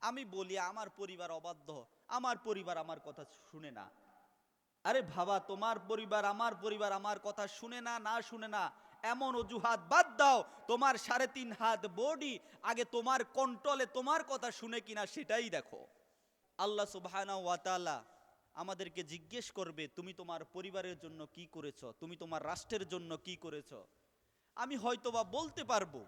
আমি বলি আমার পরিবার অবাধ্য, আমার পরিবার আমার কথা শুনে না। আরে ভাবা, তোমার পরিবার আমার কথা শুনে না, না শুনে না এমন অজুহাত বাদ দাও। তোমার 3.5 হাত বডি আগে তোমার কন্ট্রোলে, তোমার কথা শুনে কিনা সেটাই দেখো। আল্লাহ সুবহানাহু ওয়া তাআলা আমাদেরকে জিজ্ঞেস করবে, তুমি তোমার পরিবারের জন্য কি করেছো, তুমি তোমার রাষ্ট্রের জন্য কি করেছো। আমি হয়তোবা বলতে পারবো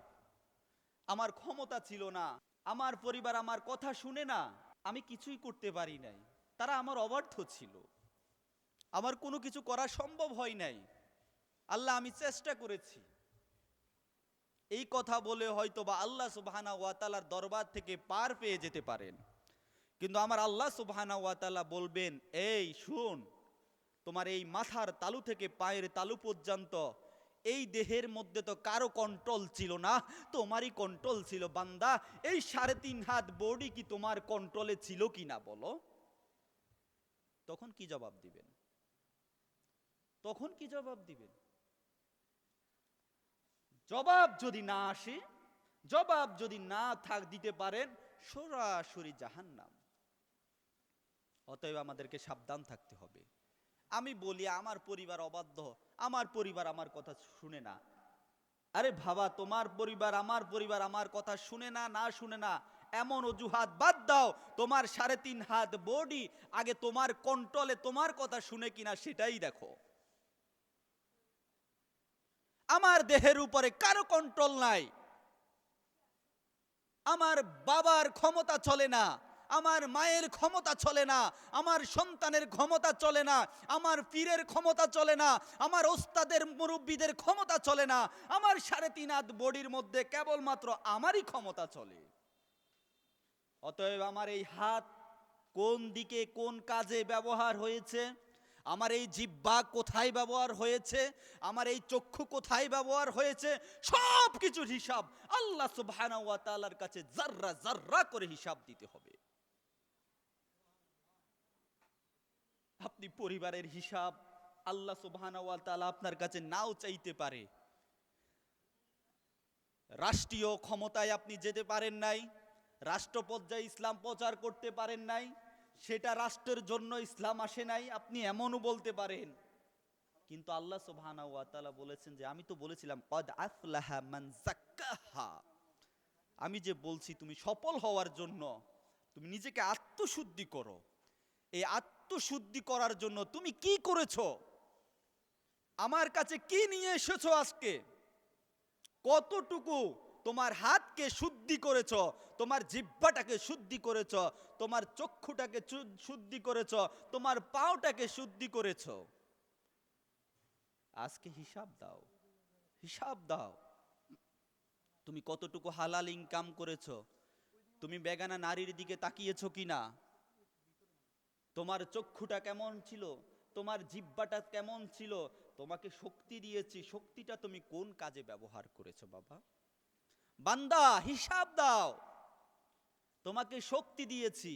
আমার ক্ষমতা ছিল না, আমার পরিবার আমার কথা শুনে না, আমি কিছুই করতে পারি নাই, তারা আমার অবাধ্য ছিল, আমার কোনো কিছু করা সম্ভব হয় নাই, আল্লাহ আমি চেষ্টা করেছি। এই কথা বলে হয়তোবা আল্লাহ সুবহানাহু ওয়া তাআলার দরবার থেকে পার পেয়ে যেতে পারেন। কিন্তু আমার আল্লাহ সুবহানাহু ওয়া তাআলা বলবেন, এই শুন, তোমার এই মাথার তালু থেকে পায়ের তালু পর্যন্ত এই দেহের মধ্যে তো কারো কন্ট্রোল ছিল না, তোমারই কন্ট্রোল ছিল বান্দা। এই 3.5 হাত বডি কি তোমার কন্ট্রোলে ছিল কিনা বলো। তখন কি জবাব দিবেন? তখন কি জবাব দিবেন? জবাব যদি না আসে, জবাব যদি না দিতে পারেন, সরাসরি জাহান্নাম। অতএব আমাদেরকে সাবধান থাকতে হবে। আমি বলি আমার পরিবার অবাধ্য, আমার পরিবার আমার কথা শুনে না। আরে ভাবা, তোমার পরিবার আমার কথা শুনে না, না শুনে না এমন অজুহাত বাদ দাও। তোমার 3.5 হাত বডি আগে তোমার কন্ট্রোলে, তোমার কথা শুনে কিনা সেটাই দেখো। আমার দেহের উপরে কারো কন্ট্রোল নাই। আমার বাবার ক্ষমতা চলে না, আমার মায়ের ক্ষমতা চলে না, আমার সন্তানের ক্ষমতা চলে না, আমার পীরের ক্ষমতা চলে না, আমার ওস্তাদের মুরব্বীদের ক্ষমতা চলে না, আমার 3.5 হাত বডির মধ্যে কেবলমাত্র আমারই ক্ষমতা চলে। অতএব আমার এই হাত কোন দিকে কোন কাজে ব্যবহার হয়েছে, আমার এই জিহ্বা কোথায় ব্যবহার হয়েছে, আমার এই চক্ষু কোথায় ব্যবহার হয়েছে, সব কিছুর হিসাব আল্লাহ সুবহানাহু ওয়া তাআলার কাছে যাররা যাররা করে হিসাব দিতে হবে। আপনি পরিবারের হিসাব আল্লাহ সুবহানাহু ওয়া তাআলা আপনার কাছে নাও চাইতে পারে। রাষ্ট্রীয় ক্ষমতায় আপনি যেতে পারেন নাই, রাষ্ট্র পর্যায়ে ইসলাম প্রচার করতে পারেন নাই, সেটা রাষ্ট্রের জন্য ইসলাম আসে নাই, আপনি এমনও বলতে পারেন। কিন্তু আল্লাহ সুবহানাহু ওয়া তাআলা বলেছেন যে আমি তো বলেছিলাম কদ আফলাহা মান যাক্কাহা, আমি যে বলছি তুমি সফল হওয়ার জন্য তুমি নিজেকে আত্মশুদ্ধি করো। এই আত্মশুদ্ধি করার জন্য তুমি কি করেছো, আমার কাছে কি নিয়ে এসেছো আজকে, কতটুকু তোমার হাতকে শুদ্ধি করেছ, তোমার জিহ্বাটাকে শুদ্ধি করেছ, তোমার চক্ষুটাকে শুদ্ধি করেছ, তোমার পাওটাকে শুদ্ধি করেছ। আজকে হিসাব দাও, হিসাব দাও। তুমি কতটুকু হালাল ইনকাম করেছো, তুমি বেগানা নারীর দিকে তাকিয়েছো কিনা, তোমার চক্ষুটা কেমন ছিল, তোমার জিহ্বাটা কেমন ছিল, তোমাকে শক্তি দিয়েছি, শক্তিটা তুমি কোন কাজে ব্যবহার করেছো বাবা। বান্দা হিসাব দাও, তোমাকে শক্তি দিয়েছি,